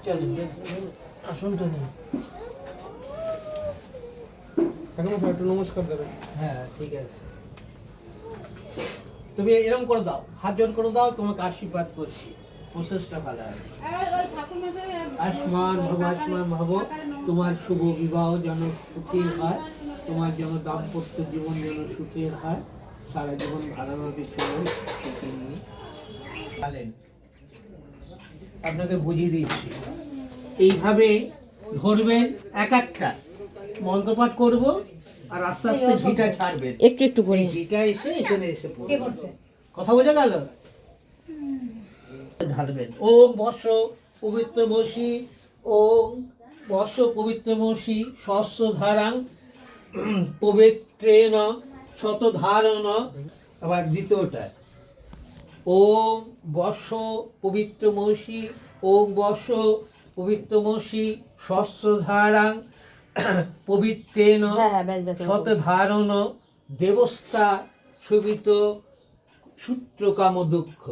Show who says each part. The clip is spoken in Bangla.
Speaker 1: চলেন আসনটা নেই। ঠাকুমা একটু নমস্কার দেবেন।
Speaker 2: হ্যাঁ ঠিক আছে, তুমি এরকম করে দাও, হাত জোড় করে দাও, তোমাকে আশীর্বাদ করছি, প্রসেসটা ভালো হবে। আয়ুষ্মান ভব, আয়ুষ্মান ভব, তোমার শুভ বিবাহ যেন সুখের হয়, তোমার যেন দাম্পত্য জীবন যেন সুখের হয়, সারা জীবন ভালোভাবে চলো সুখে নিয়ে চলেন। আপনাকে বুঝিয়ে দিচ্ছি, এইভাবে ধরবেন এক একটা, মন্ত্রপাঠ করবো আর আস্তে আস্তে ঘিটা ছাড়বেন,
Speaker 3: একটু একটু করে
Speaker 2: এই ঘিটা এসে এখানে এসে পড়বে। কথা বোঝা গেল? ঢালবেন। ওম বর্ষ পবিত্র বসি, ওম বর্ষ পবিত্র বসি, সহস্র ধারাং পবিত্রেণ শত ধারণ। আবার দ্বিতীয়টা, ওম বর্ষ পবিত্র মসি, ওম বর্ষ পবিত্র মসি, সহস্র ধারাং পবিত্রেণ শত ধারণ দেবস্থা শোভিত সূত্র কাম দুঃখ।